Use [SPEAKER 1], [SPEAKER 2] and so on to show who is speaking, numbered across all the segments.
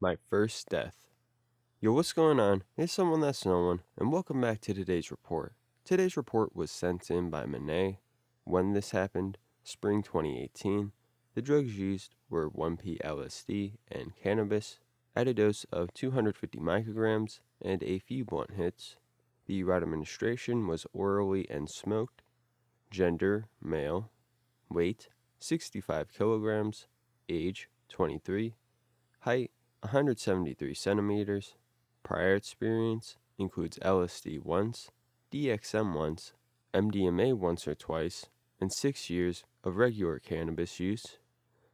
[SPEAKER 1] My first death. Yo, what's going on? It's someone that's no one, and welcome back to today's report. Today's report was sent in by Minne. When this happened, spring 2018, the drugs used were 1P-LSD and cannabis at a dose of 250 micrograms and a few blunt hits. The route administration was orally and smoked. Gender, male. Weight, 65 kilograms. Age, 23. Height, 173 centimeters. Prior experience includes LSD once, DXM once, MDMA once or twice, and 6 years of regular cannabis use.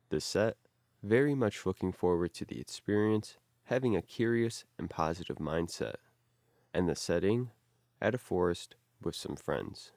[SPEAKER 1] The set, very much looking forward to the experience, having a curious and positive mindset. And the setting, at a forest with some friends.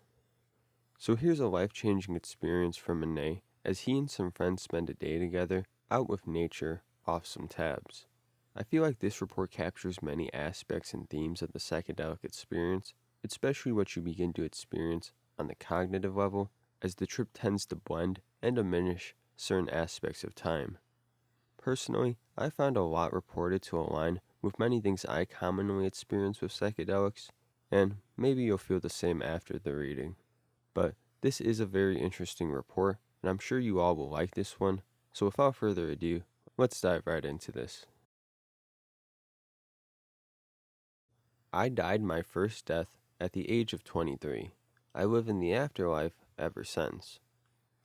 [SPEAKER 1] So here's a life-changing experience from Minne as he and some friends spend a day together out with nature off some tabs. I feel like this report captures many aspects and themes of the psychedelic experience, especially what you begin to experience on the cognitive level, as the trip tends to blend and diminish certain aspects of time. Personally, I found a lot reported to align with many things I commonly experience with psychedelics, and maybe you'll feel the same after the reading. But this is a very interesting report, and I'm sure you all will like this one, so without further ado, let's dive right into this. I died my first death at the age of 23. I live in the afterlife ever since.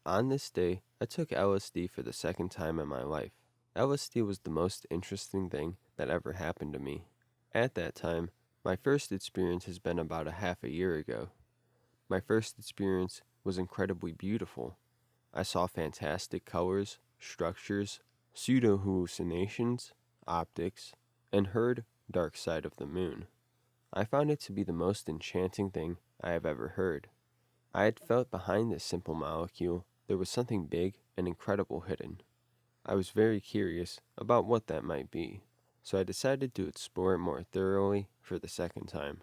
[SPEAKER 1] On this day, I took LSD for the second time in my life. LSD was the most interesting thing that ever happened to me. At that time, my first experience has been about a half a year ago. My first experience was incredibly beautiful. I saw fantastic colors, structures, pseudo-hallucinations, optics, and heard Dark Side of the Moon. I found it to be the most enchanting thing I have ever heard. I had felt behind this simple molecule there was something big and incredible hidden. I was very curious about what that might be, so I decided to explore it more thoroughly for the second time.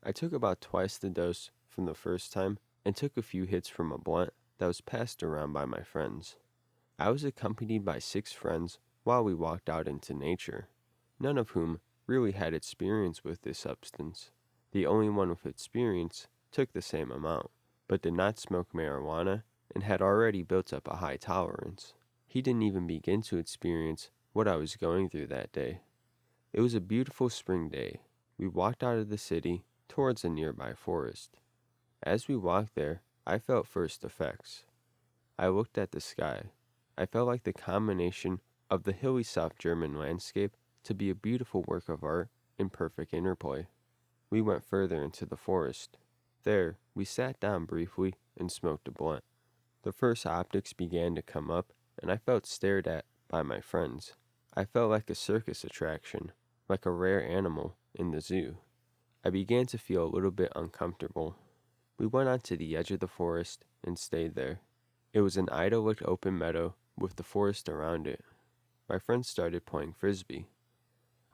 [SPEAKER 1] I took about twice the dose from the first time and took a few hits from a blunt that was passed around by my friends. I was accompanied by 6 friends while we walked out into nature, none of whom really had experience with this substance. The only one with experience took the same amount, but did not smoke marijuana and had already built up a high tolerance. He didn't even begin to experience what I was going through that day. It was a beautiful spring day. We walked out of the city towards a nearby forest. As we walked there, I felt first effects. I looked at the sky. I felt like the combination of the hilly South German landscape to be a beautiful work of art in perfect interplay. We went further into the forest. There, we sat down briefly and smoked a blunt. The first optics began to come up, and I felt stared at by my friends. I felt like a circus attraction, like a rare animal in the zoo. I began to feel a little bit uncomfortable. We went on to the edge of the forest and stayed there. It was an idyllic open meadow with the forest around it. My friends started playing frisbee.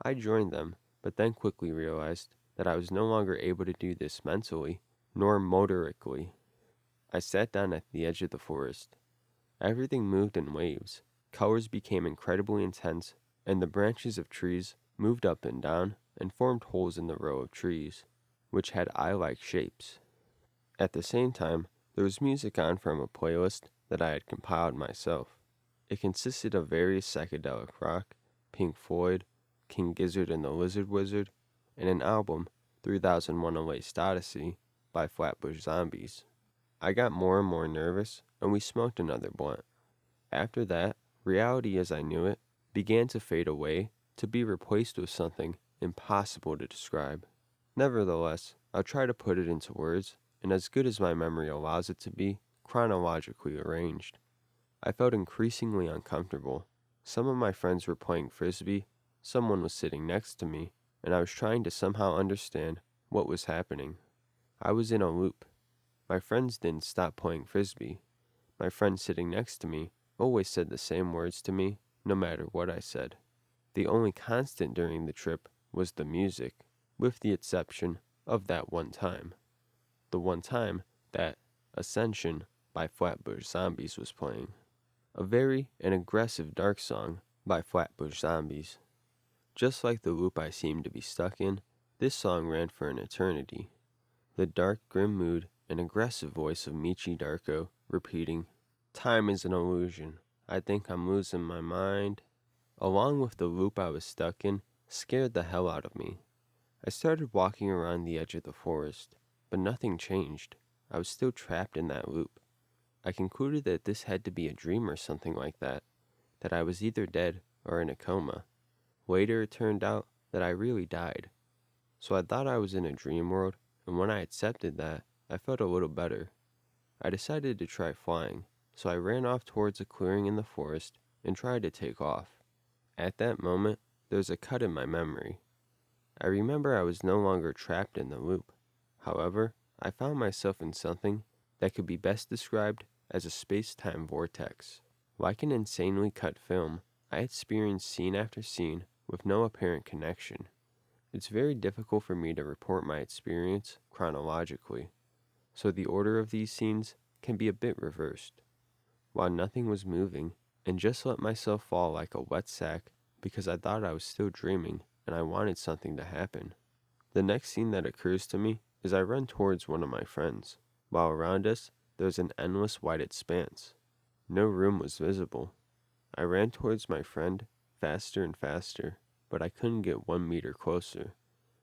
[SPEAKER 1] I joined them, but then quickly realized that I was no longer able to do this mentally, nor motorically. I sat down at the edge of the forest. Everything moved in waves. Colors became incredibly intense, and the branches of trees moved up and down and formed holes in the row of trees, which had eye-like shapes. At the same time, there was music on from a playlist that I had compiled myself. It consisted of various psychedelic rock, Pink Floyd, King Gizzard and the Lizard Wizard, and an album, 3001: A Laced Odyssey, by Flatbush Zombies. I got more and more nervous, and we smoked another blunt. After that, reality as I knew it began to fade away to be replaced with something impossible to describe. Nevertheless, I'll try to put it into words, and as good as my memory allows it to be, chronologically arranged. I felt increasingly uncomfortable. Some of my friends were playing frisbee, someone was sitting next to me, and I was trying to somehow understand what was happening. I was in a loop. My friends didn't stop playing frisbee. My friend sitting next to me always said the same words to me, no matter what I said. The only constant during the trip was the music, with the exception of that one time. The one time that Ascension by Flatbush Zombies was playing. A very and aggressive dark song by Flatbush Zombies. Just like the loop I seemed to be stuck in, this song ran for an eternity. The dark, grim mood and aggressive voice of Michi Darko repeating, "Time is an illusion. I think I'm losing my mind," along with the loop I was stuck in, scared the hell out of me. I started walking around the edge of the forest, but nothing changed. I was still trapped in that loop. I concluded that this had to be a dream or something like that I was either dead or in a coma. Later it turned out that I really died. So I thought I was in a dream world, and when I accepted that, I felt a little better. I decided to try flying, so I ran off towards a clearing in the forest and tried to take off. At that moment, there was a cut in my memory. I remember I was no longer trapped in the loop. However, I found myself in something that could be best described as a space-time vortex. Like an insanely cut film, I experienced scene after scene with no apparent connection. It's very difficult for me to report my experience chronologically, so the order of these scenes can be a bit reversed. While nothing was moving, and just let myself fall like a wet sack because I thought I was still dreaming and I wanted something to happen. The next scene that occurs to me is I run towards one of my friends, while around us there's an endless white expanse. No room was visible. I ran towards my friend, faster and faster, but I couldn't get 1 meter closer.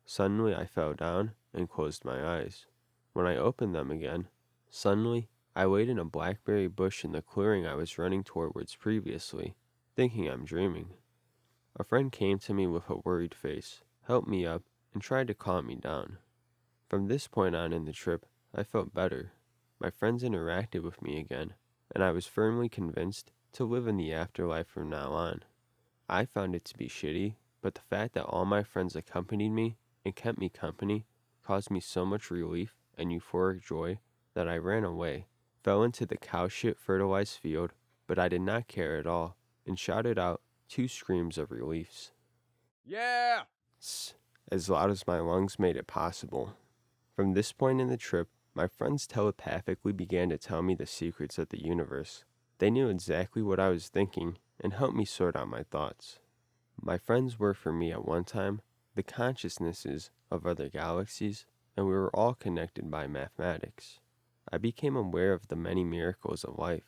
[SPEAKER 1] Suddenly I fell down and closed my eyes. When I opened them again, suddenly I laid in a blackberry bush in the clearing I was running towards previously, thinking I'm dreaming. A friend came to me with a worried face, helped me up, and tried to calm me down. From this point on in the trip, I felt better. My friends interacted with me again, and I was firmly convinced to live in the afterlife from now on. I found it to be shitty, but the fact that all my friends accompanied me and kept me company caused me so much relief and euphoric joy that I ran away, fell into the cow shit fertilized field, but I did not care at all, and shouted out 2 screams of reliefs.
[SPEAKER 2] Yeah!
[SPEAKER 1] As loud as my lungs made it possible. From this point in the trip, my friends telepathically began to tell me the secrets of the universe. They knew exactly what I was thinking and helped me sort out my thoughts. My friends were for me at one time the consciousnesses of other galaxies, and we were all connected by mathematics. I became aware of the many miracles of life,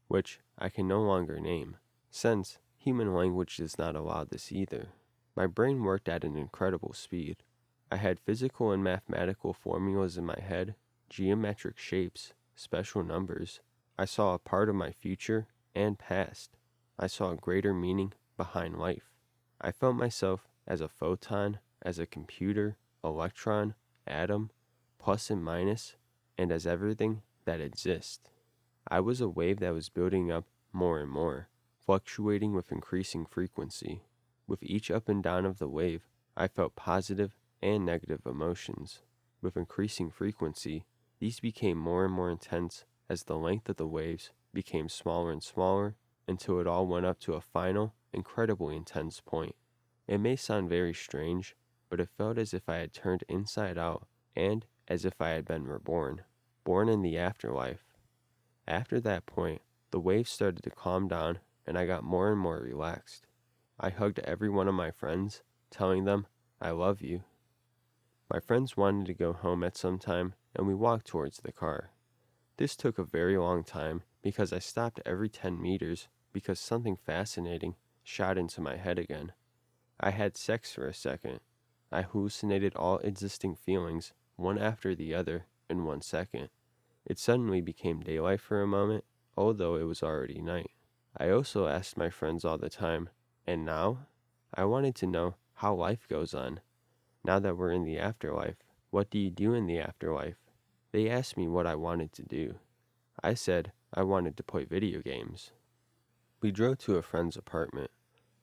[SPEAKER 1] which I can no longer name, since human language does not allow this either. My brain worked at an incredible speed. I had physical and mathematical formulas in my head, geometric shapes, special numbers. I saw a part of my future and past. I saw a greater meaning behind life. I felt myself as a photon, as a computer, electron, atom, plus and minus, and as everything that exists. I was a wave that was building up more and more, fluctuating with increasing frequency. With each up and down of the wave, I felt positive and negative emotions. With increasing frequency, these became more and more intense as the length of the waves became smaller and smaller until it all went up to a final, incredibly intense point. It may sound very strange, but it felt as if I had turned inside out and as if I had been reborn, born in the afterlife. After that point, the waves started to calm down and I got more and more relaxed. I hugged every one of my friends, telling them, "I love you." My friends wanted to go home at some time, and we walked towards the car. This took a very long time because I stopped every 10 meters because something fascinating shot into my head again. I had sex for a second. I hallucinated all existing feelings, one after the other, in 1 second. It suddenly became daylight for a moment, although it was already night. I also asked my friends all the time, "And now?" I wanted to know how life goes on. Now that we're in the afterlife, what do you do in the afterlife? They asked me what I wanted to do. I said I wanted to play video games. We drove to a friend's apartment.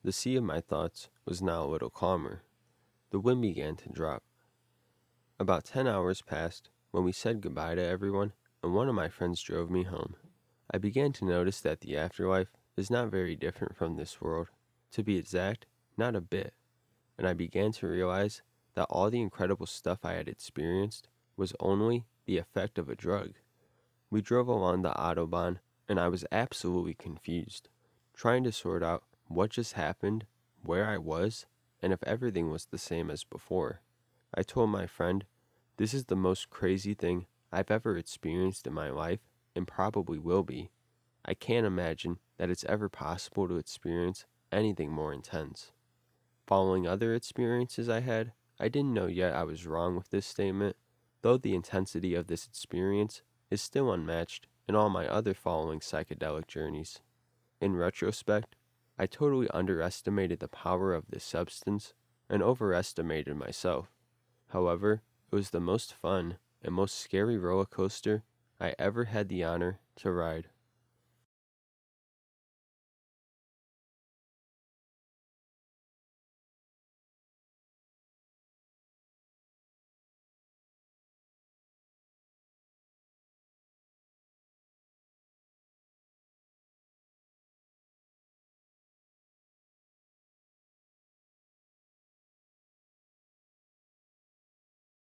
[SPEAKER 1] The sea of my thoughts was now a little calmer. The wind began to drop. About 10 hours passed when we said goodbye to everyone, and one of my friends drove me home. I began to notice that the afterlife is not very different from this world. To be exact, not a bit. And I began to realize that all the incredible stuff I had experienced was only the effect of a drug. We drove along the Autobahn, and I was absolutely confused, trying to sort out what just happened, where I was, and if everything was the same as before. I told my friend, "This is the most crazy thing I've ever experienced in my life, and probably will be. I can't imagine that it's ever possible to experience anything more intense." Following other experiences I had, I didn't know yet I was wrong with this statement, though the intensity of this experience is still unmatched in all my other following psychedelic journeys. In retrospect, I totally underestimated the power of this substance and overestimated myself. However, it was the most fun and most scary roller coaster I ever had the honor to ride.